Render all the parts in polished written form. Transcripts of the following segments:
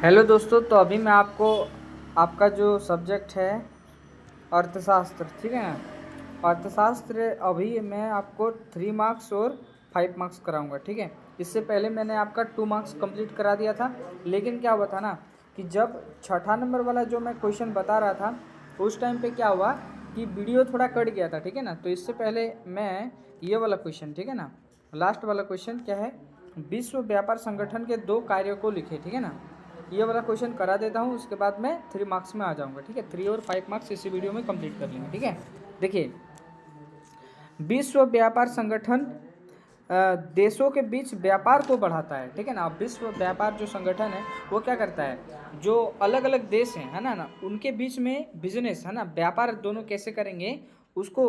Hello दोस्तों, तो अभी मैं आपको आपका जो सब्जेक्ट है अर्थशास्त्र, ठीक है ना। अर्थशास्त्र अभी मैं आपको 3 मार्क्स और 5 मार्क्स कराऊंगा, ठीक है। इससे पहले मैंने आपका 2 मार्क्स कंप्लीट करा दिया था, लेकिन क्या हुआ था ना कि जब छठा नंबर वाला जो मैं क्वेश्चन बता रहा था उस टाइम पे क्या हुआ कि वीडियो थोड़ा कट गया था, ठीक है ना। तो इससे पहले मैं ये वाला क्वेश्चन, ठीक है ना, लास्ट वाला क्वेश्चन क्या है, विश्व व्यापार संगठन के 2 कार्यों को लिखे, ठीक है ना। ये वाला क्वेश्चन करा देता हूँ, उसके बाद मैं 3 मार्क्स में आ जाऊँगा, ठीक है। 3 और 5 मार्क्स इसी वीडियो में कंप्लीट कर लेंगे, ठीक है। देखिए, विश्व व्यापार संगठन देशों के बीच व्यापार को बढ़ाता है, ठीक है ना। विश्व व्यापार जो संगठन है वो क्या करता है, जो अलग अलग देश हैं, है ना, उनके बीच में बिजनेस, है ना, व्यापार दोनों कैसे करेंगे उसको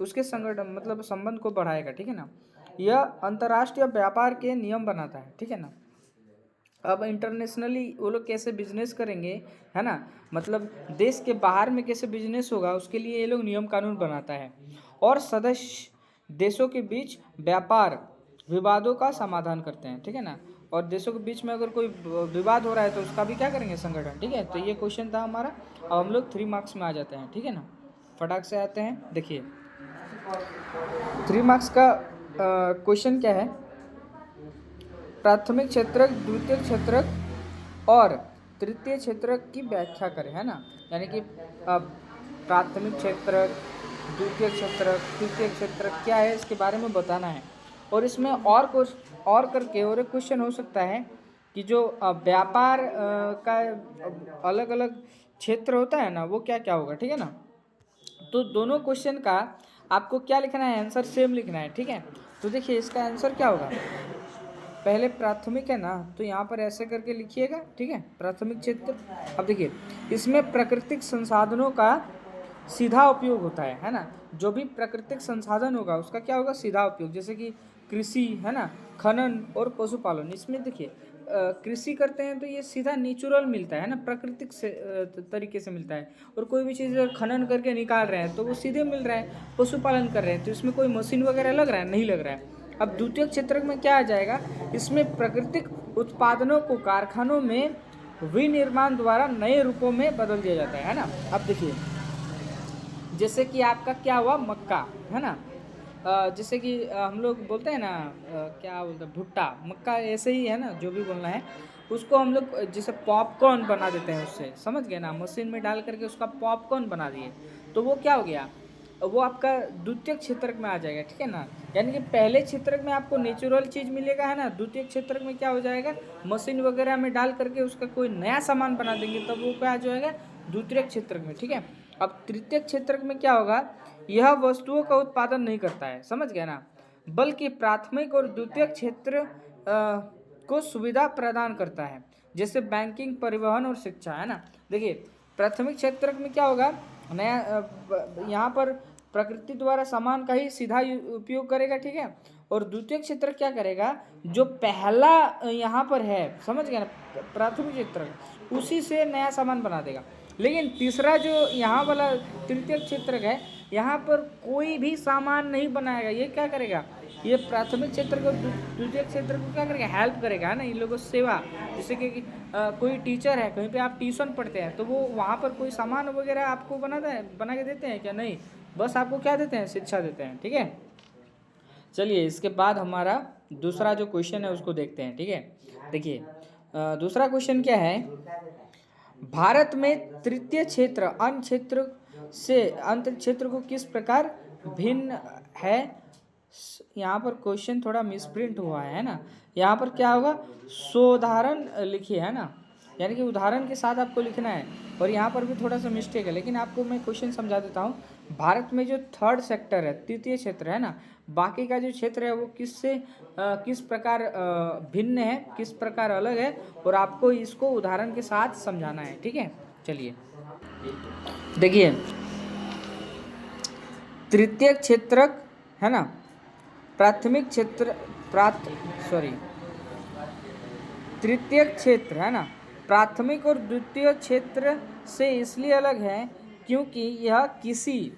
उसके संगठन मतलब संबंध को बढ़ाएगा, ठीक है ना। यह अंतर्राष्ट्रीय व्यापार के नियम बनाता है, ठीक है ना। अब इंटरनेशनली वो लोग कैसे बिजनेस करेंगे, है ना, मतलब देश के बाहर में कैसे बिजनेस होगा उसके लिए ये लोग नियम कानून बनाता है। और सदस्य देशों के बीच व्यापार विवादों का समाधान करते हैं, ठीक है ना। और देशों के बीच में अगर कोई विवाद हो रहा है तो उसका भी क्या करेंगे, संगठन, ठीक है। तो ये क्वेश्चन था हमारा। अब हम लोग 3 मार्क्स में आ जाते हैं, ठीक है ना, फटाक से आते हैं। देखिए 3 मार्क्स का क्वेश्चन क्या है, प्राथमिक क्षेत्रक, द्वितीय क्षेत्रक और तृतीय क्षेत्रक की व्याख्या करें, है ना। यानी कि प्राथमिक क्षेत्रक, द्वितीय क्षेत्रक, तृतीय क्षेत्रक क्या है इसके बारे में बताना है। और इसमें और कुछ और करके और एक क्वेश्चन हो सकता है कि जो व्यापार का अलग अलग क्षेत्र होता है ना, वो क्या क्या होगा, ठीक है ना। तो दोनों क्वेश्चन का आपको क्या लिखना है, आंसर सेम लिखना है, ठीक है। तो देखिए इसका आंसर क्या होगा, पहले प्राथमिक है ना, तो यहाँ पर ऐसे करके लिखिएगा, ठीक है, प्राथमिक क्षेत्र। अब देखिए इसमें प्राकृतिक संसाधनों का सीधा उपयोग होता है ना। जो भी प्राकृतिक संसाधन होगा उसका क्या होगा, सीधा उपयोग, जैसे कि कृषि, है ना, खनन और पशुपालन। इसमें देखिए कृषि करते हैं तो ये सीधा नेचुरल मिलता है ना, प्राकृतिक से तरीके से मिलता है। और कोई भी चीज़ खनन करके निकाल रहे हैं तो वो सीधे मिल रहा है। पशुपालन कर रहे हैं तो इसमें कोई मशीन वगैरह लग रहा है, नहीं लग रहा है। अब द्वितीय क्षेत्र में क्या आ जाएगा, इसमें प्राकृतिक उत्पादनों को कारखानों में विनिर्माण द्वारा नए रूपों में बदल दिया जाता है ना। अब देखिए जैसे कि आपका क्या हुआ, मक्का, है ना, जैसे कि हम लोग बोलते हैं ना क्या बोलते हैं, भुट्टा, मक्का ऐसे ही है ना, जो भी बोलना है उसको हम लोग जैसे पॉपकॉर्न बना देते हैं, उससे समझ गए ना, मशीन में डाल करके उसका पॉपकॉर्न बना दिए, तो वो क्या हो गया, वो आपका द्वितीय क्षेत्रक में आ जाएगा, ठीक है ना। यानी कि पहले क्षेत्रक में आपको नेचुरल चीज़ मिलेगा, है ना, द्वितीय क्षेत्रक में क्या हो जाएगा, मशीन वगैरह में डाल करके उसका कोई नया सामान बना देंगे, तब वो क्या आ जाएगा, द्वितीय क्षेत्रक में, ठीक है। अब तृतीय क्षेत्रक में क्या होगा, यह वस्तुओं का उत्पादन नहीं करता है, समझ गए ना, बल्कि प्राथमिक और द्वितीय क्षेत्र को सुविधा प्रदान करता है, जैसे बैंकिंग, परिवहन और शिक्षा, है ना। देखिए प्राथमिक क्षेत्रक में क्या होगा, नया यहाँ पर प्रकृति द्वारा सामान का ही सीधा उपयोग करेगा, ठीक है। और द्वितीय क्षेत्र क्या करेगा, जो पहला यहाँ पर है, समझ गए ना, प्राथमिक क्षेत्र उसी से नया सामान बना देगा। लेकिन तीसरा जो यहाँ वाला तृतीय क्षेत्र है, यहाँ पर कोई भी सामान नहीं बनाएगा, ये क्या करेगा, ये प्राथमिक क्षेत्र को द्वितीय क्षेत्र को क्या करेगा, हेल्प करेगा, है ना, इन लोगों को सेवा। जैसे कि कोई टीचर है, कहीं पे आप ट्यूशन पढ़ते हैं तो वो वहाँ पर कोई सामान वगैरह आपको बना के देते हैं क्या, नहीं, बस आपको क्या देते हैं, शिक्षा देते हैं, ठीक है। चलिए इसके बाद हमारा दूसरा जो क्वेश्चन है उसको देखते हैं, ठीक है। देखिए दूसरा क्वेश्चन क्या है, भारत में तृतीय क्षेत्र अन्य क्षेत्र से अंतर क्षेत्र को किस प्रकार भिन्न है। यहाँ पर क्वेश्चन थोड़ा मिसप्रिंट हुआ है ना, यहाँ पर क्या होगा, सोदाहरण लिखिए, है ना, यानी कि उदाहरण के साथ आपको लिखना है। और यहाँ पर भी थोड़ा सा मिस्टेक है, लेकिन आपको मैं क्वेश्चन समझा देता हूँ। भारत में जो थर्ड सेक्टर है, तृतीय क्षेत्र है ना, बाकी का जो क्षेत्र है वो किस प्रकार भिन्न है, किस प्रकार अलग है, और आपको इसको उदाहरण के साथ समझाना है, ठीक है। चलिए देखिए तृतीय क्षेत्रक, है ना, प्राथमिक क्षेत्र तृतीय क्षेत्र, है ना, प्राथमिक और द्वितीय क्षेत्र से इसलिए अलग है क्योंकि यह किसी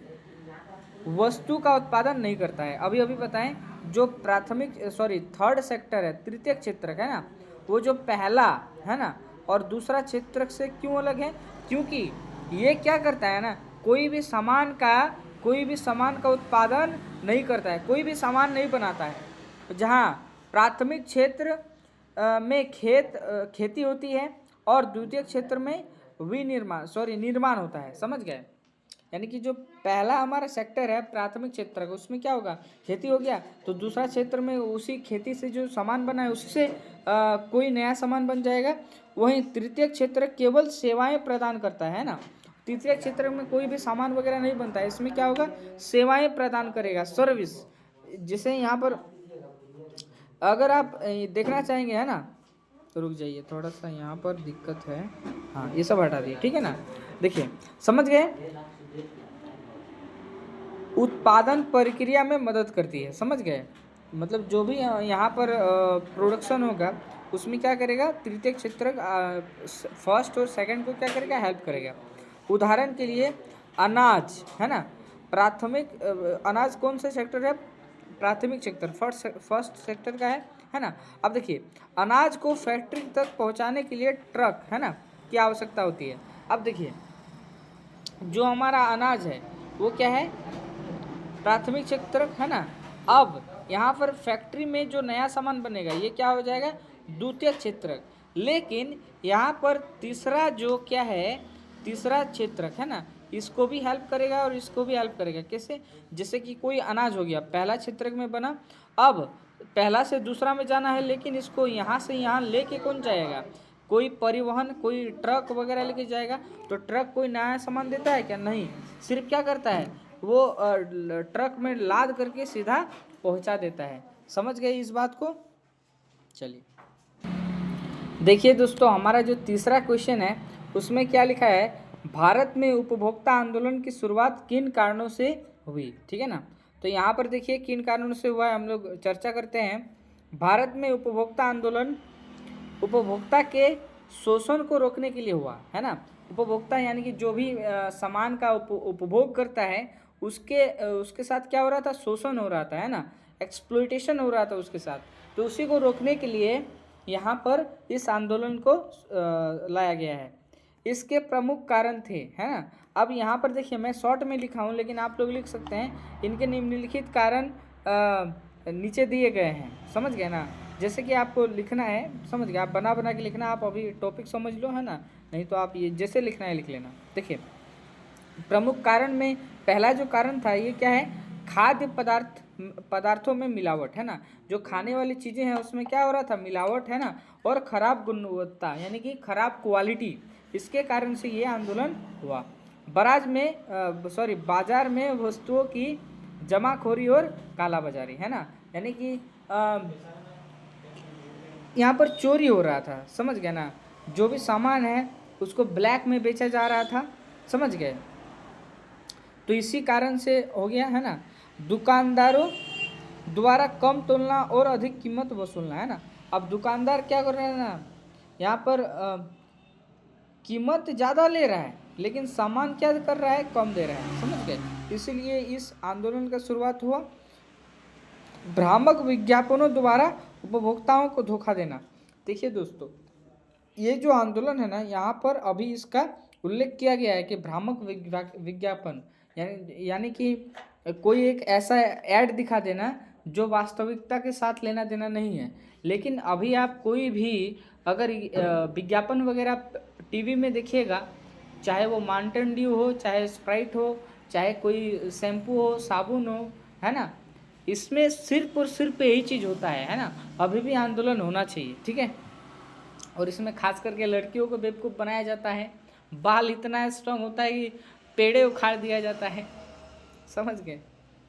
वस्तु का उत्पादन नहीं करता है। अभी अभी बताएं, जो थर्ड सेक्टर है, तृतीय क्षेत्र है ना, वो जो पहला है ना, और दूसरा क्षेत्रक से क्यों अलग है? क्योंकि ये क्या करता है ना, कोई भी सामान का उत्पादन नहीं करता है, कोई भी सामान नहीं बनाता है। जहाँ प्राथमिक क्षेत्र में खेती होती है और द्वितीय क्षेत्र में निर्माण होता है। समझ गए? यानी कि जो पहला हमारा सेक्टर है प्राथमिक क्षेत्र का, उसमें क्या होगा, खेती हो गया, तो दूसरा क्षेत्र में उसी खेती से जो सामान बना है उससे कोई नया सामान बन जाएगा। वहीं तृतीय क्षेत्र केवल सेवाएं प्रदान करता है ना, तृतीय क्षेत्र में कोई भी सामान वगैरह नहीं बनता है, इसमें क्या होगा, सेवाएं प्रदान करेगा, सर्विस। जैसे यहाँ पर अगर आप देखना चाहेंगे, है ना, तो रुक जाइए, थोड़ा सा यहाँ पर दिक्कत है। हाँ, ये सब हटा दिए, ठीक है ना। देखिए, समझ गए, उत्पादन प्रक्रिया में मदद करती है। समझ गए, मतलब जो भी यहाँ पर प्रोडक्शन होगा उसमें क्या करेगा, तृतीय क्षेत्र फर्स्ट और सेकंड को क्या करेगा, हेल्प करेगा। उदाहरण के लिए अनाज, है ना, प्राथमिक अनाज कौन सा सेक्टर है, प्राथमिक सेक्टर, फर्स्ट सेक्टर का है ना। अब देखिए, अनाज को फैक्ट्री तक पहुंचाने के लिए ट्रक, है ना, की आवश्यकता होती है। अब देखिए, जो हमारा अनाज है वो क्या है, प्राथमिक क्षेत्रक, है ना। अब यहाँ पर फैक्ट्री में जो नया सामान बनेगा ये क्या हो जाएगा, द्वितीय क्षेत्रक। लेकिन यहाँ पर तीसरा जो क्या है, तीसरा क्षेत्रक, है ना, इसको भी हेल्प करेगा और इसको भी हेल्प करेगा। कैसे? जैसे कि कोई अनाज हो गया, पहला क्षेत्रक में बना, अब पहला से दूसरा में जाना है, लेकिन इसको यहाँ से यहाँ लेके कौन जाएगा, कोई परिवहन, कोई ट्रक वगैरह लेके जाएगा। तो ट्रक कोई नया सामान देता है क्या? नहीं, सिर्फ क्या करता है, वो ट्रक में लाद करके सीधा पहुंचा देता है। समझ गए इस बात को? चलिए देखिए दोस्तों, हमारा जो तीसरा क्वेश्चन है उसमें क्या लिखा है, भारत में उपभोक्ता आंदोलन की शुरुआत किन कारणों से हुई, ठीक है ना। तो यहाँ पर देखिए किन कारणों से हुआ है, हम लोग चर्चा करते हैं। भारत में उपभोक्ता आंदोलन उपभोक्ता के शोषण को रोकने के लिए हुआ, है ना। उपभोक्ता यानी कि जो भी सामान का उपभोग करता है उसके साथ क्या हो रहा था, शोषण हो रहा था, है ना, एक्सप्लॉयटेशन हो रहा था उसके साथ। तो उसी को रोकने के लिए यहाँ पर इस आंदोलन को लाया गया है। इसके प्रमुख कारण थे, है ना। अब यहाँ पर देखिए, मैं शॉर्ट में लिखा हूँ, लेकिन आप लोग लिख सकते हैं। इनके निम्नलिखित कारण नीचे दिए गए हैं। समझ गए ना, जैसे कि आपको लिखना है, समझ गए, आप बना के लिखना, आप अभी टॉपिक समझ लो, है ना, नहीं तो आप ये जैसे लिखना है लिख लेना। देखिए, प्रमुख कारण में पहला जो कारण था ये क्या है, खाद्य पदार्थों में मिलावट, है ना। जो खाने वाली चीज़ें हैं उसमें क्या हो रहा था, मिलावट, है ना, और खराब गुणवत्ता यानी कि खराब क्वालिटी, इसके कारण से ये आंदोलन हुआ। बाजार में वस्तुओं की जमाखोरी और कालाबाजारी, है ना, यानी कि यहाँ पर चोरी हो रहा था। समझ गए ना, जो भी सामान है उसको ब्लैक में बेचा जा रहा था। समझ गए, तो इसी कारण से हो गया, है ना। दुकानदारों द्वारा कम तोलना और अधिक कीमत वसूलना, है ना। अब दुकानदार क्या कर रहा है ना, यहाँ पर कीमत ज़्यादा ले रहा है लेकिन सामान क्या कर रहा है, कम दे रहा है। समझ गए, इसीलिए इस आंदोलन का शुरुआत हुआ। भ्रामक विज्ञापनों द्वारा उपभोक्ताओं को धोखा देना। देखिए दोस्तों, ये जो आंदोलन है ना, यहाँ पर अभी इसका उल्लेख किया गया है कि भ्रामक विज्ञापन यानी कि कोई एक ऐसा ऐड दिखा देना जो वास्तविकता के साथ लेना देना नहीं है। लेकिन अभी आप कोई भी अगर विज्ञापन वगैरह टीवी में देखिएगा, चाहे वो माउंटेन ड्यू हो, चाहे स्प्राइट हो, चाहे कोई शैम्पू हो, साबुन हो, है ना, इसमें सिर्फ और सिर्फ यही चीज़ होता है ना। अभी भी आंदोलन होना चाहिए, ठीक है। और इसमें खास करके लड़कियों को बेवकूफ़ बनाया जाता है, बाल इतना स्ट्रांग होता है कि पेड़े उखाड़ दिया जाता है। समझ गए,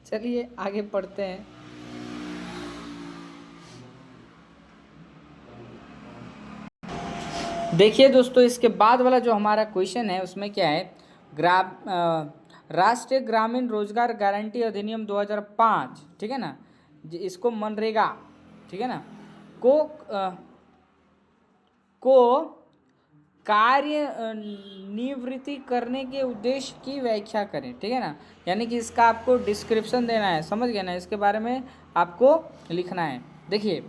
चलिए आगे पढ़ते हैं। देखिए दोस्तों, इसके बाद वाला जो हमारा क्वेश्चन है उसमें क्या है, राष्ट्रीय ग्रामीण रोजगार गारंटी अधिनियम 2005, ठीक है ना, इसको मनरेगा, ठीक है ना, को कार्य निवृत्ति करने के उद्देश्य की व्याख्या करें, ठीक है ना। यानी कि इसका आपको डिस्क्रिप्शन देना है। समझ गए ना, इसके बारे में आपको लिखना है। देखिए,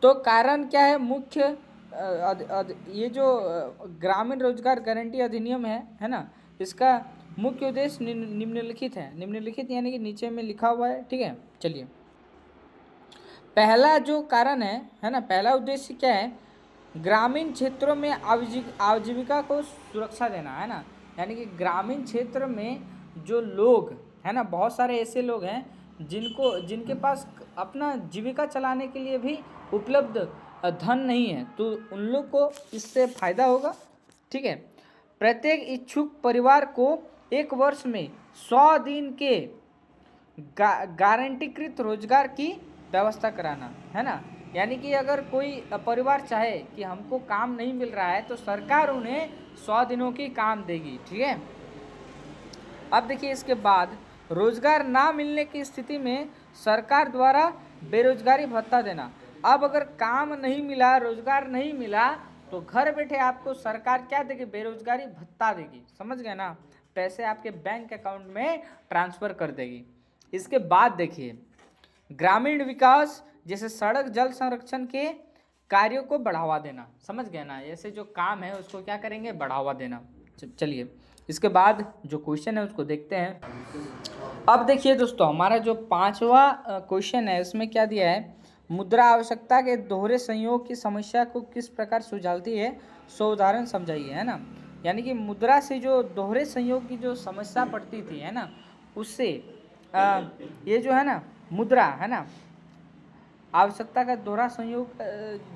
तो कारण क्या है, मुख्य ये जो ग्रामीण रोजगार गारंटी अधिनियम है ना, इसका मुख्य उद्देश्य निम्नलिखित है। निम्नलिखित यानी कि नीचे में लिखा हुआ है, ठीक है। चलिए, पहला जो कारण है ना, पहला उद्देश्य क्या है, ग्रामीण क्षेत्रों में आजीविका को सुरक्षा देना, है ना। यानी कि ग्रामीण क्षेत्र में जो लोग है ना, बहुत सारे ऐसे लोग हैं जिनके पास अपना जीविका चलाने के लिए भी उपलब्ध धन नहीं है, तो उन लोग को इससे फायदा होगा, ठीक है। प्रत्येक इच्छुक परिवार को 1 वर्ष में 100 दिन के गारंटीकृत रोजगार की व्यवस्था कराना, है ना। यानी कि अगर कोई परिवार चाहे कि हमको काम नहीं मिल रहा है तो सरकार उन्हें 100 दिनों की काम देगी, ठीक है। अब देखिए, इसके बाद रोजगार ना मिलने की स्थिति में सरकार द्वारा बेरोजगारी भत्ता देना। अब अगर काम नहीं मिला, रोजगार नहीं मिला, तो घर बैठे आपको सरकार क्या देगी, बेरोजगारी भत्ता देगी, समझ गए ना। पैसे आपके बैंक अकाउंट में ट्रांसफर कर देगी। इसके बाद देखिए, ग्रामीण विकास जैसे सड़क, जल संरक्षण के कार्यों को बढ़ावा देना, समझ गए ना। ऐसे जो काम है उसको क्या करेंगे, बढ़ावा देना। चलिए, इसके बाद जो क्वेश्चन है उसको देखते हैं। अब देखिए दोस्तों, हमारा जो 5वां क्वेश्चन है उसमें क्या दिया है, मुद्रा आवश्यकता के दोहरे संयोग की समस्या को किस प्रकार सुलझाती है, 100 उदाहरण समझाइए, है ना। यानी कि मुद्रा से जो दोहरे संयोग की जो समस्या पड़ती थी, है ना, उससे ये जो है ना मुद्रा, है ना, आवश्यकता का दोहरा संयोग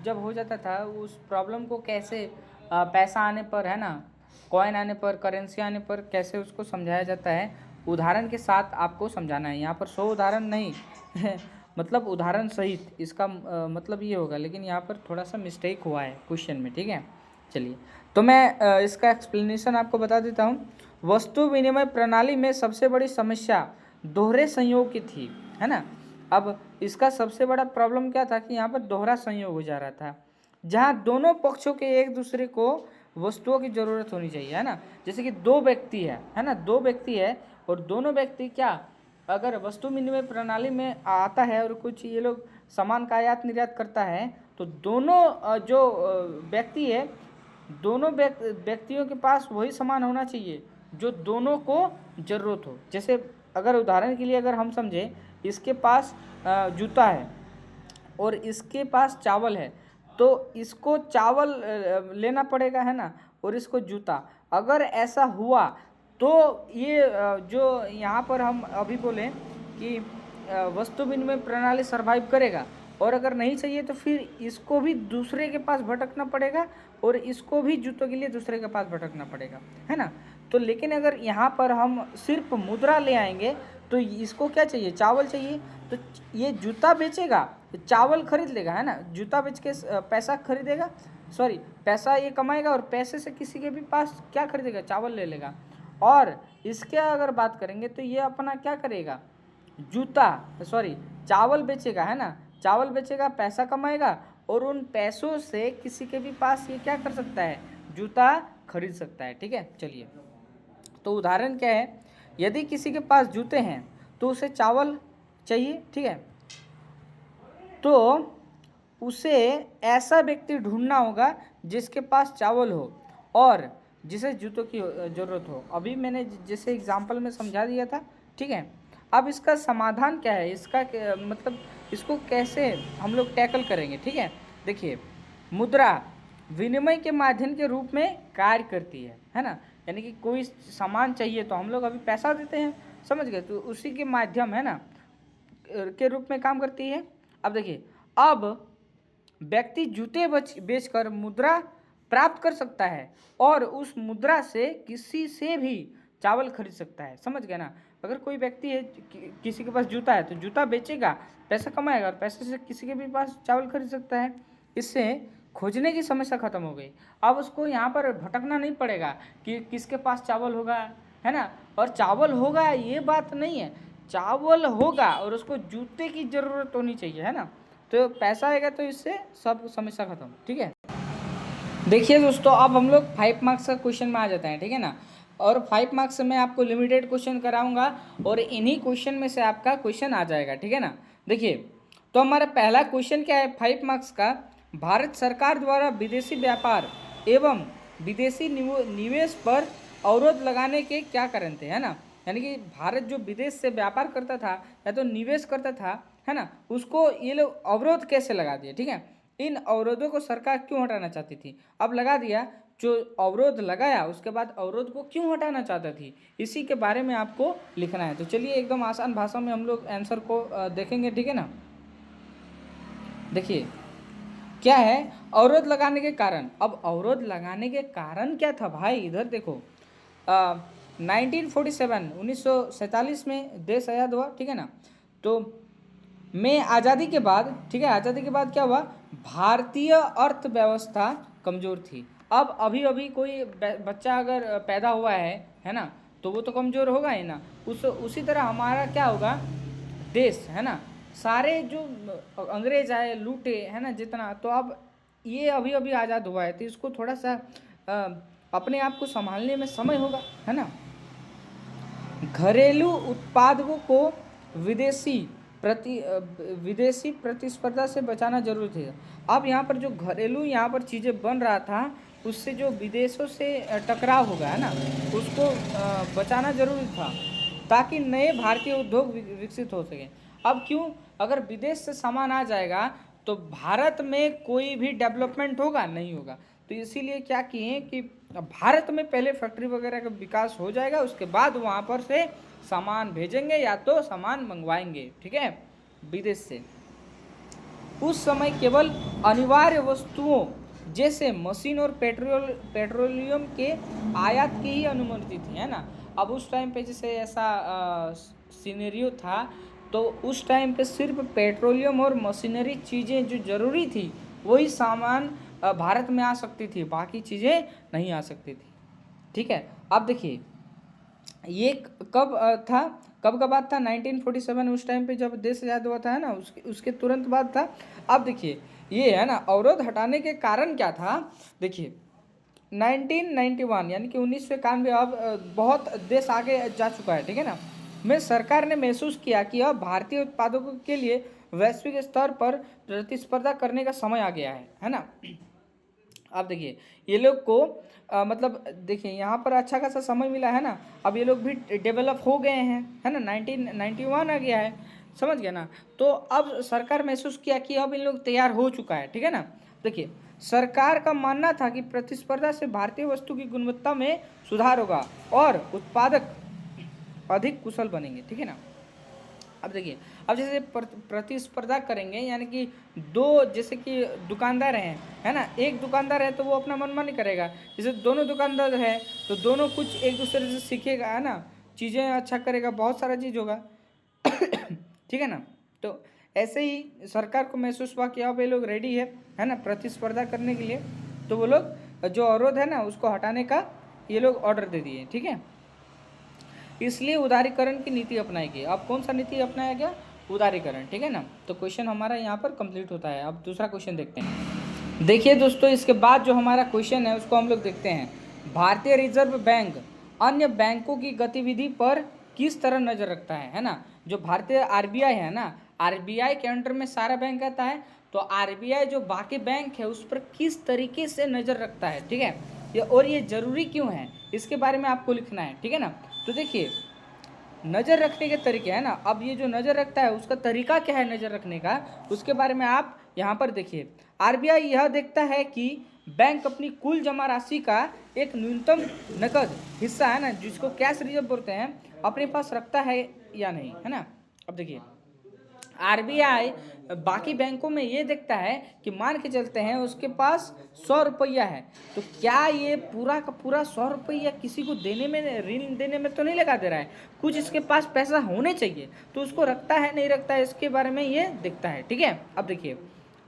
जब हो जाता था, उस प्रॉब्लम को कैसे पैसा आने पर, है ना, कॉइन आने पर, करेंसी आने पर कैसे उसको समझाया जाता है, उदाहरण के साथ आपको समझाना है। यहाँ पर 100 उदाहरण नहीं मतलब उदाहरण सहित, इसका मतलब ये होगा, लेकिन यहाँ पर थोड़ा सा मिस्टेक हुआ है क्वेश्चन में, ठीक है। चलिए, तो मैं इसका एक्सप्लेनेशन आपको बता देता हूँ। वस्तु विनिमय प्रणाली में सबसे बड़ी समस्या दोहरे संयोग की थी, है ना। अब इसका सबसे बड़ा प्रॉब्लम क्या था कि यहाँ पर दोहरा संयोग हो जा रहा था, जहाँ दोनों पक्षों के एक दूसरे को वस्तुओं की ज़रूरत होनी चाहिए, है ना। जैसे कि 2 व्यक्ति है ना, 2 व्यक्ति है, और दोनों व्यक्ति क्या, अगर वस्तु विनिमय प्रणाली में आता है और कुछ ये लोग सामान का आयात निर्यात करता है, तो दोनों जो व्यक्ति है, दोनों व्यक्तियों के पास वही सामान होना चाहिए जो दोनों को ज़रूरत हो। जैसे अगर उदाहरण के लिए अगर हम समझें, इसके पास जूता है और इसके पास चावल है, तो इसको चावल लेना पड़ेगा, है ना, और इसको जूता। अगर ऐसा हुआ तो ये जो यहाँ पर हम अभी बोलें कि वस्तु विनिमय प्रणाली सर्वाइव करेगा, और अगर नहीं चाहिए तो फिर इसको भी दूसरे के पास भटकना पड़ेगा और इसको भी जूतों के लिए दूसरे के पास भटकना पड़ेगा, है ना। तो लेकिन अगर यहाँ पर हम सिर्फ मुद्रा ले आएंगे तो इसको क्या चाहिए, चावल चाहिए, तो ये जूता बेचेगा, चावल खरीद लेगा, है ना। जूता बेच के पैसा खरीदेगा, सॉरी पैसा ये कमाएगा, और पैसे से किसी के भी पास क्या खरीदेगा, चावल ले लेगा। और इसके अगर बात करेंगे तो ये अपना क्या करेगा, जूता सॉरी चावल बेचेगा, है ना, चावल बेचेगा, पैसा कमाएगा, और उन पैसों से किसी के भी पास ये क्या कर सकता है, जूता खरीद सकता है, ठीक है। चलिए, तो उदाहरण क्या है, यदि किसी के पास जूते हैं तो उसे चावल चाहिए, ठीक है, तो उसे ऐसा व्यक्ति ढूंढना होगा जिसके पास चावल हो और जिसे जूतों की ज़रूरत हो। अभी मैंने जैसे एग्जाम्पल में समझा दिया था, ठीक है। अब इसका समाधान क्या है, इसका मतलब इसको कैसे हम लोग टैकल करेंगे, ठीक है। देखिए, मुद्रा विनिमय के माध्यम के रूप में कार्य करती है ना। यानी कि कोई सामान चाहिए तो हम लोग अभी पैसा देते हैं, समझ गए, तो उसी के माध्यम, है ना, के रूप में काम करती है। अब देखिए, अब व्यक्ति जूते बेचकर मुद्रा प्राप्त कर सकता है और उस मुद्रा से किसी से भी चावल खरीद सकता है, समझ गए ना। अगर कोई व्यक्ति है, किसी के पास जूता है तो जूता बेचेगा, पैसा कमाएगा, और पैसे से किसी के भी पास चावल खरीद सकता है। इससे खोजने की समस्या खत्म हो गई। अब उसको यहाँ पर भटकना नहीं पड़ेगा कि किसके पास चावल होगा, है ना। और चावल होगा ये बात नहीं है, चावल होगा और उसको जूते की ज़रूरत होनी चाहिए, है ना। तो पैसा आएगा तो इससे सब समस्या खत्म, ठीक है। देखिए दोस्तों, अब हम लोग 5 मार्क्स का क्वेश्चन में आ जाते हैं, ठीक है ना। और 5 मार्क्स में आपको लिमिटेड क्वेश्चन कराऊंगा और इन्हीं क्वेश्चन में से आपका क्वेश्चन आ जाएगा, ठीक है ना। देखिए, तो हमारा पहला क्वेश्चन क्या है 5 मार्क्स का, भारत सरकार द्वारा विदेशी व्यापार एवं विदेशी निवेश पर अवरोध लगाने के क्या कारण थे, है ना। यानी कि भारत जो विदेश से व्यापार करता था या तो निवेश करता था, है ना, उसको ये लोग अवरोध कैसे लगा दिए, ठीक है। इन अवरोधों को सरकार क्यों हटाना चाहती थी, अब लगा दिया। जो अवरोध लगाया उसके बाद अवरोध को क्यों हटाना चाहता थी, इसी के बारे में आपको लिखना है। तो चलिए एकदम आसान भाषा में हम लोग आंसर को देखेंगे, ठीक है ना। देखिए क्या है अवरोध लगाने के कारण। अब अवरोध लगाने के कारण क्या था भाई, इधर देखो 1947 में देश आज़ाद हुआ, ठीक है ना। तो में आज़ादी के बाद, ठीक है, आज़ादी के बाद क्या हुआ, भारतीय अर्थव्यवस्था कमज़ोर थी। अब अभी अभी कोई बच्चा अगर पैदा हुआ है ना, तो वो तो कमज़ोर होगा ही ना। उसी तरह हमारा क्या होगा, देश, है ना, सारे जो अंग्रेज आए लूटे, है ना, जितना, तो अब ये अभी अभी आज़ाद हुआ है, तो इसको थोड़ा सा अपने आप को संभालने में समय होगा, है ना। घरेलू उत्पादों को विदेशी प्रतिस्पर्धा से बचाना जरूरी है। अब यहाँ पर जो घरेलू यहाँ पर चीज़ें बन रहा था, उससे जो विदेशों से टकराव होगा, है ना, उसको बचाना जरूरी था ताकि नए भारतीय उद्योग विकसित हो सके। अब क्यों, अगर विदेश से सामान आ जाएगा तो भारत में कोई भी डेवलपमेंट होगा नहीं होगा। तो इसीलिए क्या किए कि भारत में पहले फैक्ट्री वगैरह का विकास हो जाएगा, उसके बाद वहाँ पर से सामान भेजेंगे या तो सामान मंगवाएंगे, ठीक है, विदेश से। उस समय केवल अनिवार्य वस्तुओं जैसे मशीन और पेट्रोलियम के आयात की ही अनुमति थी, है ना। अब उस टाइम पे जैसे ऐसा सिनेरियो था, तो उस टाइम पे सिर्फ पेट्रोलियम और मशीनरी चीज़ें जो ज़रूरी थी वही सामान भारत में आ सकती थी, बाकी चीज़ें नहीं आ सकती थी, ठीक है। अब देखिए ये कब था, कब का बात था, 1947 उस टाइम पे जब देश आज़ाद हुआ था, है ना, उसके तुरंत बाद था। अब देखिए ये है ना अवरोध हटाने के कारण क्या था, देखिए 1991 यानी कि 1991, अब बहुत देश आगे जा चुका है, ठीक है ना, में सरकार ने महसूस किया कि अब भारतीय उत्पादों के लिए वैश्विक स्तर पर प्रतिस्पर्धा करने का समय आ गया है ना। अब देखिए ये लोग को मतलब देखिए यहाँ पर अच्छा खासा समय मिला है ना, अब ये लोग भी डेवलप हो गए हैं, है ना, 1991 आ गया है, समझ गया ना। तो अब सरकार महसूस किया कि अब इन लोग तैयार हो चुका है, ठीक है ना। देखिए सरकार का मानना था कि प्रतिस्पर्धा से भारतीय वस्तु की गुणवत्ता में सुधार होगा और उत्पादक अधिक कुशल बनेंगे, ठीक है ना। अब देखिए अब जैसे प्रतिस्पर्धा करेंगे, यानी कि दो, जैसे कि दुकानदार हैं, है ना, एक दुकानदार है तो वो अपना मनमानी करेगा, जैसे दोनों दुकानदार है तो दोनों कुछ एक दूसरे से सीखेगा, है ना, चीज़ें अच्छा करेगा, बहुत सारा चीज़ होगा ठीक है ना। तो ऐसे ही सरकार को महसूस हुआ कि अब ये लोग रेडी है ना, प्रतिस्पर्धा करने के लिए, तो वो लोग जो अवरोध है ना उसको हटाने का ये लोग ऑर्डर दे दिए, ठीक है। इसलिए उदारीकरण की नीति अपनाई गई। अब कौन सा नीति अपनाया गया, उदारीकरण, ठीक है ना। तो क्वेश्चन हमारा यहाँ पर कंप्लीट होता है। अब दूसरा क्वेश्चन देखते हैं। देखिए दोस्तों इसके बाद जो हमारा क्वेश्चन है उसको हम लोग देखते हैं। भारतीय रिजर्व बैंक अन्य बैंकों की गतिविधि पर किस तरह नजर रखता है ना। जो भारतीय आरबीआई है ना, आरबीआई के अंडर में सारा बैंक आता है, तो आरबीआई जो बाकी बैंक है उस पर किस तरीके से नज़र रखता है, ठीक है, और ये जरूरी क्यों है इसके बारे में आपको लिखना है, ठीक है ना। तो देखिए नज़र रखने के तरीके है ना, अब ये जो नज़र रखता है उसका तरीका क्या है नज़र रखने का, उसके बारे में आप यहाँ पर देखिए। आरबीआई यह देखता है कि बैंक अपनी कुल जमा राशि का एक न्यूनतम नकद हिस्सा, है ना, जिसको कैश रिजर्व बोलते हैं, अपने पास रखता है या नहीं, है ना। अब देखिए आरबीआई बाकी बैंकों में ये देखता है कि मान के चलते हैं उसके पास 100 रुपया है, तो क्या ये पूरा का पूरा 100 रुपया किसी को देने में, ऋण देने में तो नहीं लगा दे रहा है, कुछ इसके पास पैसा होने चाहिए, तो उसको रखता है नहीं रखता है इसके बारे में ये देखता है, ठीक है। अब देखिए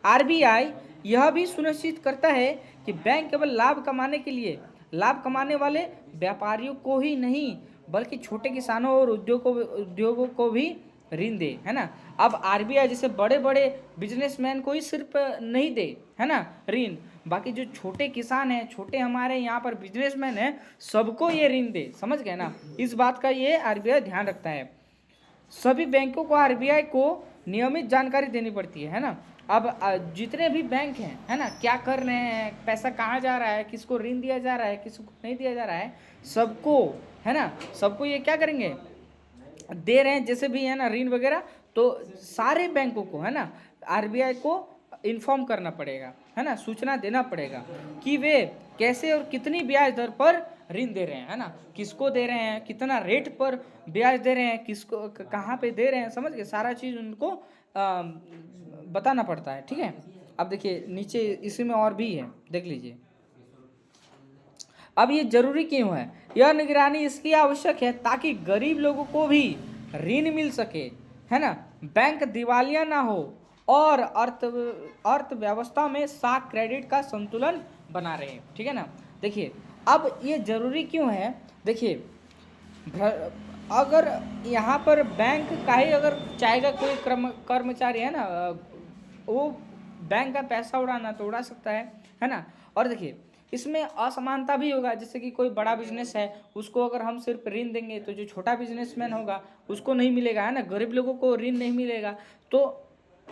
आरबीआई यह भी सुनिश्चित करता है कि बैंक केवल लाभ कमाने के लिए, लाभ कमाने वाले व्यापारियों को ही नहीं बल्कि छोटे किसानों और उद्योगों को भी ऋण दे, है ना। अब आरबीआई जैसे बड़े बड़े बिजनेसमैन को ही सिर्फ नहीं दे, है ना, ऋण, बाकी जो छोटे किसान हैं, छोटे हमारे यहाँ पर बिजनेसमैन हैं, सबको ये ऋण दे, समझ गए ना। इस बात का ये आरबीआई ध्यान रखता है। सभी बैंकों को आरबीआई को नियमित जानकारी देनी पड़ती है ना, अब जितने भी बैंक हैं, है ना, क्या कर रहे हैं, पैसा कहाँ जा रहा है, किसको ऋण दिया जा रहा है, किसको नहीं दिया जा रहा है, सबको, है ना, सबको ये क्या करेंगे, दे रहे हैं जैसे भी, है ना, ऋण वगैरह। तो सारे बैंकों को, है ना, आरबीआई को इन्फॉर्म करना पड़ेगा, है ना, सूचना देना पड़ेगा कि वे कैसे और कितनी ब्याज दर पर ऋण दे रहे हैं, है ना, किसको दे रहे हैं, कितना रेट पर ब्याज दे रहे हैं, किसको कहाँ पे दे रहे हैं, समझ गए, सारा चीज़ उनको बताना पड़ता है। ठीक है, अब देखिए नीचे इसी में और भी है, देख लीजिए। अब ये जरूरी क्यों है, यह निगरानी इसलिए आवश्यक है ताकि गरीब लोगों को भी ऋण मिल सके, है ना, बैंक दिवालिया ना हो और अर्थव्यवस्था में साख क्रेडिट का संतुलन बना रहे। ठीक है ना। देखिए अब ये जरूरी क्यों है, देखिए अगर यहाँ पर बैंक का ही अगर चाहेगा कोई कर्मचारी, है ना, वो बैंक का पैसा उड़ाना तो उड़ा सकता है ना। और देखिए इसमें असमानता भी होगा, जैसे कि कोई बड़ा बिजनेस है उसको अगर हम सिर्फ ऋण देंगे तो जो छोटा बिजनेसमैन होगा उसको नहीं मिलेगा, है ना, गरीब लोगों को ऋण नहीं मिलेगा। तो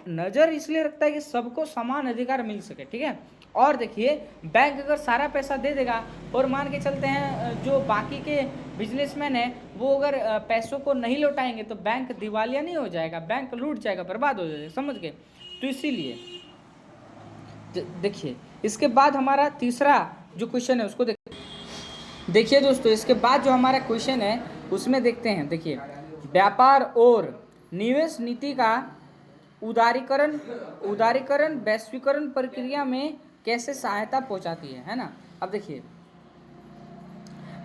नज़र इसलिए रखता है कि सबको समान अधिकार मिल सके। ठीक है, और देखिए बैंक अगर सारा पैसा दे देगा और मान के चलते हैं जो बाकी के बिजनेसमैन है वो अगर पैसों को नहीं लौटाएंगे तो बैंक दिवालिया नहीं हो जाएगा, बैंक लूट जाएगा, बर्बाद हो जाएगा, समझ गए। तो इसीलिए देखिए इसके बाद हमारा तीसरा जो क्वेश्चन है उसको देखिए दोस्तों, इसके बाद जो हमारा क्वेश्चन है उसमें देखते हैं। देखिए व्यापार और निवेश नीति का उदारीकरण वैश्वीकरण प्रक्रिया में कैसे सहायता पहुंचाती है ना। अब देखिए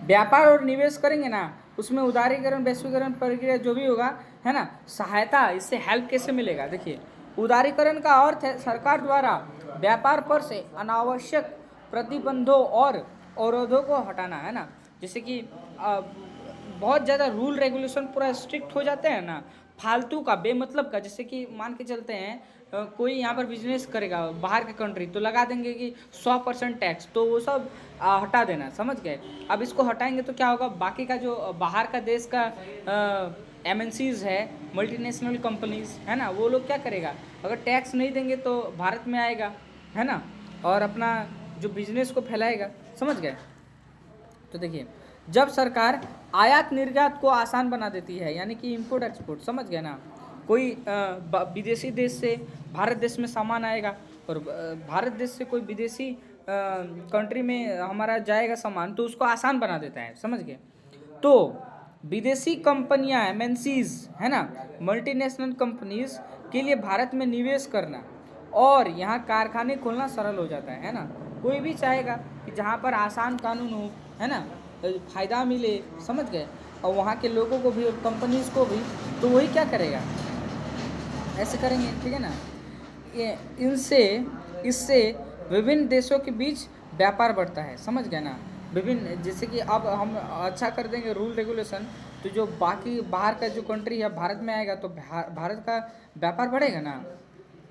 व्यापार और निवेश करेंगे ना, उसमें उदारीकरण वैश्वीकरण प्रक्रिया जो भी होगा, है ना, सहायता, इससे हेल्प कैसे मिलेगा। देखिए उदारीकरण का अर्थ है सरकार द्वारा व्यापार पर से अनावश्यक प्रतिबंधों और अवरोधों को हटाना, है ना। जैसे कि बहुत ज़्यादा रूल रेगुलेशन पूरा स्ट्रिक्ट हो जाते हैं ना, फालतू का बेमतलब का, जैसे कि मान के चलते हैं कोई यहाँ पर बिजनेस करेगा बाहर के कंट्री तो लगा देंगे कि 100% टैक्स, तो वो सब हटा देना, समझ गए। अब इसको हटाएंगे तो क्या होगा, बाकी का जो बाहर का देश का MNCs है, मल्टीनेशनल कंपनीज, है ना, वो लोग क्या करेगा, अगर टैक्स नहीं देंगे तो भारत में आएगा, है ना, और अपना जो बिजनेस को फैलाएगा, समझ गए। तो देखिए जब सरकार आयात निर्यात को आसान बना देती है, यानी कि इंपोर्ट एक्सपोर्ट, समझ गए ना, कोई विदेशी देश से भारत देश में सामान आएगा और भारत देश से कोई विदेशी कंट्री में हमारा जाएगा सामान, तो उसको आसान बना देता है, समझ गए। तो विदेशी कंपनियां MNCs, है ना, मल्टीनेशनल कंपनीज के लिए भारत में निवेश करना और यहाँ कारखाने खोलना सरल हो जाता है ना। कोई भी चाहेगा कि जहाँ पर आसान कानून हो, है ना, फ़ायदा मिले, समझ गए, और वहाँ के लोगों को भी और कंपनीज़ को भी, तो वही क्या करेगा, ऐसे करेंगे। ठीक है ना, इससे विभिन्न देशों के बीच व्यापार बढ़ता है, समझ गए ना। विभिन्न, जैसे कि अब हम अच्छा कर देंगे रूल रेगुलेशन, तो जो बाकी बाहर का जो कंट्री है भारत में आएगा तो भारत का व्यापार बढ़ेगा ना।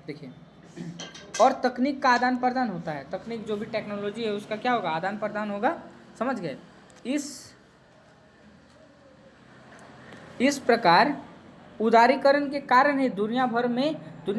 देखिए और तकनीक का आदान प्रदान होता है, तकनीक जो भी टेक्नोलॉजी है उसका क्या होगा, आदान प्रदान होगा, समझ गए। इस प्रकार उदारीकरण के कारण ही दुनिया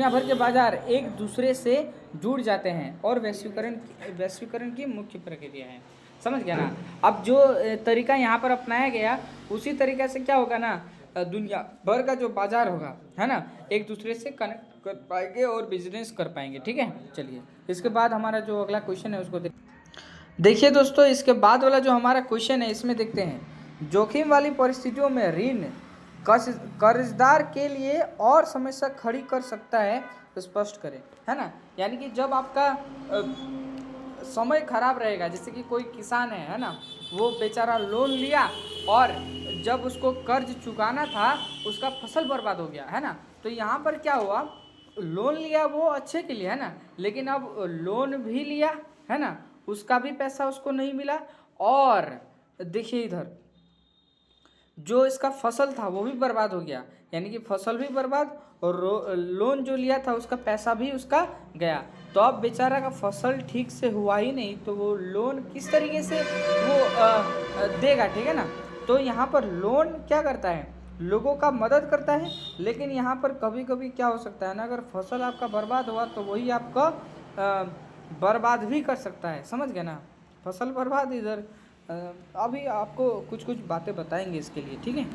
भर के बाजार एक दूसरे से जुड़ जाते हैं और वैश्वीकरण की मुख्य प्रक्रिया है, समझ गया ना। अब जो तरीका यहाँ पर अपनाया गया उसी तरीके से क्या होगा ना, दुनिया भर का जो बाजार होगा, है ना, एक दूसरे से कनेक्ट कर पाएंगे और बिजनेस कर पाएंगे। ठीक है, चलिए इसके बाद हमारा जो अगला क्वेश्चन है उसको देखिए दोस्तों। इसके बाद वाला जो हमारा क्वेश्चन है इसमें देखते हैं, जोखिम वाली परिस्थितियों में ऋण कर्जदार के लिए और समस्या खड़ी कर सकता है, तो स्पष्ट करें, है ना। यानी कि जब आपका समय खराब रहेगा, जैसे कि कोई किसान है ना, वो बेचारा लोन लिया और जब उसको कर्ज चुकाना था उसका फसल बर्बाद हो गया, है ना। तो यहाँ पर क्या हुआ, लोन लिया वो अच्छे के लिए, है ना, लेकिन अब लोन भी लिया, है ना, उसका भी पैसा उसको नहीं मिला, और देखिए इधर जो इसका फसल था वो भी बर्बाद हो गया, यानी कि फसल भी बर्बाद और लोन जो लिया था उसका पैसा भी उसका गया। तो अब बेचारा का फसल ठीक से हुआ ही नहीं, तो वो लोन किस तरीके से वो देगा, ठीक है ना। तो यहाँ पर लोन क्या करता है, लोगों का मदद करता है। लेकिन यहाँ पर कभी कभी क्या हो सकता है ना, अगर फसल आपका बर्बाद हुआ तो वही आपका बर्बाद भी कर सकता है, समझ गए ना। फसल बर्बाद इधर अभी आपको कुछ कुछ बातें बताएंगे इसके लिए, ठीक है।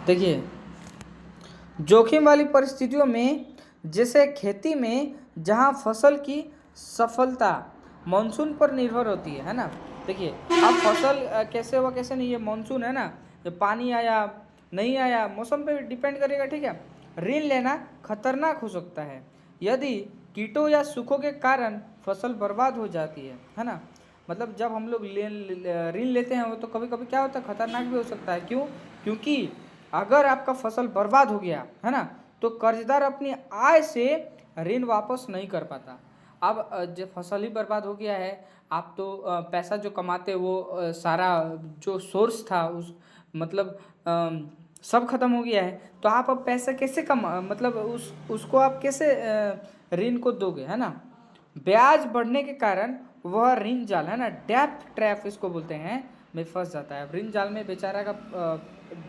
देखिए, जोखिम वाली परिस्थितियों में जैसे खेती में, जहां फसल की सफलता मानसून पर निर्भर होती है ना। देखिए, अब फसल कैसे हुआ कैसे नहीं, ये मानसून है ना, जब पानी आया नहीं आया मौसम पे डिपेंड करेगा, ठीक है। ऋण लेना खतरनाक हो सकता है यदि कीटों या सूखों के कारण फसल बर्बाद हो जाती है ना। मतलब जब हम लोग ऋण लेते हैं वो तो कभी कभी क्या होता है, खतरनाक भी हो सकता है। क्यों? क्योंकि अगर आपका फसल बर्बाद हो गया है ना, तो कर्जदार अपनी आय से ऋण वापस नहीं कर पाता। अब जब फसल ही बर्बाद हो गया है, आप तो पैसा जो कमाते वो सारा जो सोर्स था उस मतलब सब खत्म हो गया है। तो आप अब पैसा कैसे मतलब उसको आप कैसे ऋण को दोगे, है ना। ब्याज बढ़ने के कारण वह ऋण जाल, है ना, डेप्थ ट्रैप इसको बोलते हैं, में फंस जाता है। ऋण जाल में बेचारा का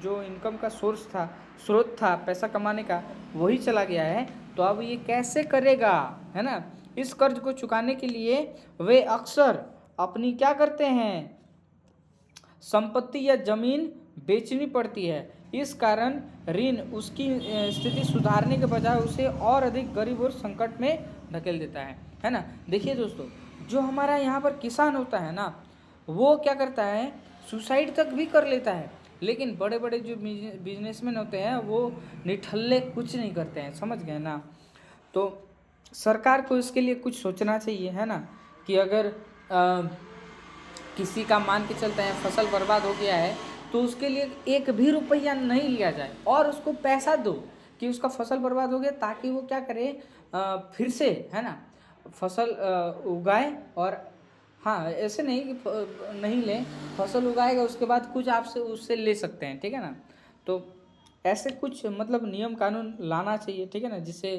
जो इनकम का स्रोत था पैसा कमाने का, वही चला गया है। तो अब ये कैसे करेगा, है ना। इस कर्ज को चुकाने के लिए वे अक्सर अपनी क्या करते हैं, संपत्ति या जमीन बेचनी पड़ती है। इस कारण ऋण उसकी स्थिति सुधारने के बजाय उसे और अधिक गरीब और संकट में ढकेल देता है ना। देखिए दोस्तों, जो हमारा यहाँ पर किसान होता है ना, वो क्या करता है, सुसाइड तक भी कर लेता है। लेकिन बड़े बड़े जो बिजनेसमैन होते हैं वो निठल्ले कुछ नहीं करते हैं, समझ गए ना। तो सरकार को इसके लिए कुछ सोचना चाहिए, है ना, कि अगर किसी का मान के चलते हैं फसल बर्बाद हो गया है तो उसके लिए एक भी रुपया नहीं लिया जाए और उसको पैसा दो कि उसका फसल बर्बाद हो गया, ताकि वो क्या करे, फिर से, है ना, फसल उगाए। और हाँ, ऐसे नहीं कि नहीं लें, फसल उगाएगा उसके बाद कुछ आपसे उससे ले सकते हैं, ठीक है ना। तो ऐसे कुछ मतलब नियम कानून लाना चाहिए, ठीक है ना, जिससे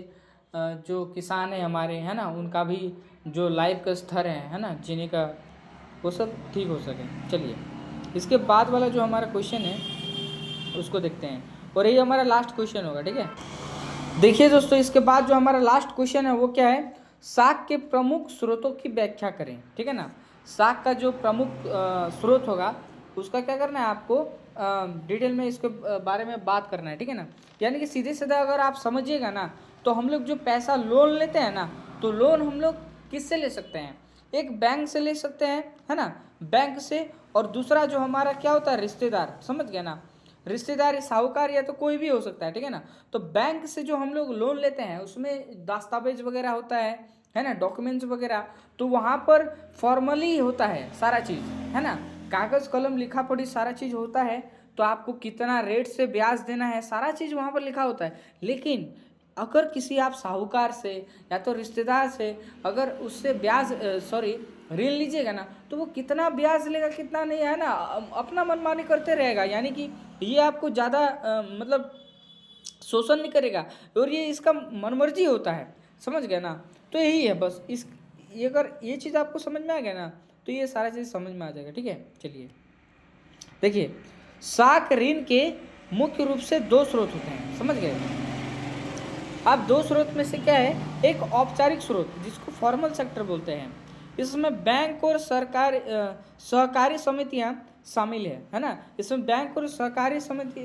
जो किसान है हमारे, है ना, उनका भी जो लाइफ का स्तर है ना, जीने का, वो सब ठीक हो सके। चलिए, इसके बाद वाला जो हमारा क्वेश्चन है उसको देखते हैं, और यही हमारा लास्ट क्वेश्चन होगा, ठीक है। देखिए दोस्तों, इसके बाद जो हमारा लास्ट क्वेश्चन है वो क्या है, साग के प्रमुख स्रोतों की व्याख्या करें, ठीक है ना। साग का जो प्रमुख स्रोत होगा उसका क्या करना है आपको, डिटेल में इसके बारे में बात करना है, ठीक है ना। यानी कि सीधे सीधा अगर आप समझिएगा ना, तो हम लोग जो पैसा लोन लेते हैं ना, तो लोन हम लोग किससे ले सकते हैं, एक बैंक से ले सकते हैं, है ना, बैंक से। और दूसरा जो हमारा क्या होता है, रिश्तेदार, समझ गया ना, रिश्तेदार, साहूकार या तो कोई भी हो सकता है, ठीक है ना। तो बैंक से जो हम लोग लोन लेते हैं उसमें दस्तावेज वगैरह होता है ना, डॉक्यूमेंट्स वगैरह, तो वहाँ पर फॉर्मली होता है सारा चीज़, है ना, कागज़ कलम लिखा पढ़ी सारा चीज़ होता है। तो आपको कितना रेट से ब्याज देना है सारा चीज़ वहाँ पर लिखा होता है। लेकिन अगर किसी आप साहूकार से या तो रिश्तेदार से अगर उससे ब्याज ऋण लीजिएगा ना, तो वो कितना ब्याज लेगा कितना नहीं, है ना, अपना मनमानी करते रहेगा। यानी कि ये आपको ज़्यादा मतलब शोषण नहीं करेगा, और ये इसका मनमर्जी होता है, समझ गया ना। तो यही है बस, ये अगर ये चीज़ आपको समझ में आ गया ना, तो ये सारा चीज़ समझ में आ जाएगा, ठीक है। चलिए देखिए, साख ऋण के मुख्य रूप से दो स्रोत होते हैं, समझ गए। अब दो स्रोत में से क्या है, एक औपचारिक स्रोत जिसको फॉर्मल सेक्टर बोलते हैं, इसमें बैंक और सरकार सहकारी समितियां शामिल है ना। इसमें बैंक और सहकारी समिति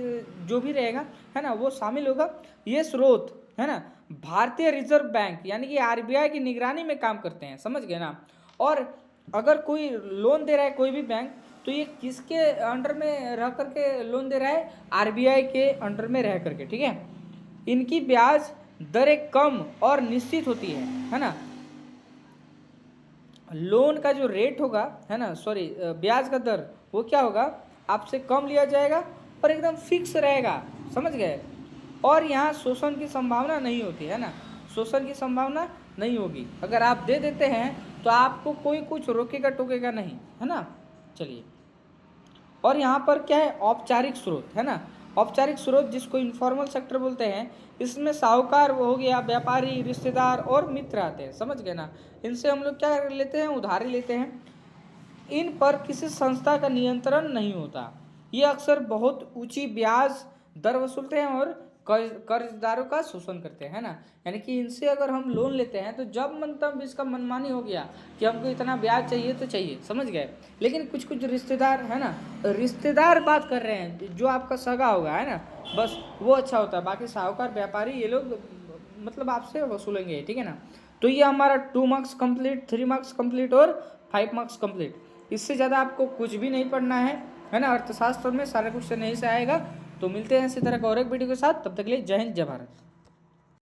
जो भी रहेगा, है ना, वो शामिल होगा। ये स्रोत, है ना, भारतीय रिजर्व बैंक यानी कि आरबीआई की निगरानी में काम करते हैं, समझ गए ना। और अगर कोई लोन दे रहा है कोई भी बैंक, तो ये किसके अंडर में रह करके लोन दे रहा है, आरबीआई के अंडर में रह करके, ठीक है। इनकी ब्याज दरें कम और निश्चित होती है ना। लोन का जो रेट होगा, है ना, ब्याज का दर वो क्या होगा, आपसे कम लिया जाएगा और एकदम फिक्स रहेगा, समझ गए। और यहाँ शोषण की संभावना नहीं होती, है ना, शोषण की संभावना नहीं होगी। अगर आप दे देते हैं तो आपको कोई कुछ रोकेगा टोकेगा नहीं, है ना। चलिए, और यहाँ पर क्या है, औपचारिक स्रोत, है ना, औपचारिक स्रोत जिसको इनफॉर्मल सेक्टर बोलते हैं, इसमें साहूकार वो हो गया, व्यापारी, रिश्तेदार और मित्र आते हैं, समझ गए ना। इनसे हम लोग क्या लेते हैं, उधारी लेते हैं। इन पर किसी संस्था का नियंत्रण नहीं होता। ये अक्सर बहुत ऊंची ब्याज दर वसूलते हैं और कर्जदारों का शोषण करते हैं, है ना। यानी कि इनसे अगर हम लोन लेते हैं तो जब मन तब इसका मनमानी हो गया कि हमको इतना ब्याज चाहिए तो चाहिए, समझ गए। लेकिन कुछ कुछ रिश्तेदार, है ना, रिश्तेदार बात कर रहे हैं, जो आपका सगा होगा, है ना, बस वो अच्छा होता है। बाकी साहूकार व्यापारी ये लोग मतलब आपसे वसूलेंगे, ठीक है ना। तो ये हमारा 2 मार्क्स कंप्लीट, 3 मार्क्स कंप्लीट और 5 मार्क्स कंप्लीट। इससे ज़्यादा आपको कुछ भी नहीं पढ़ना है ना। अर्थशास्त्र में सारा क्वेश्चन यहीं से आएगा। तो मिलते हैं इसी तरह का और एक वीडियो के साथ, तब तक के लिए जय हिंद जय भारत।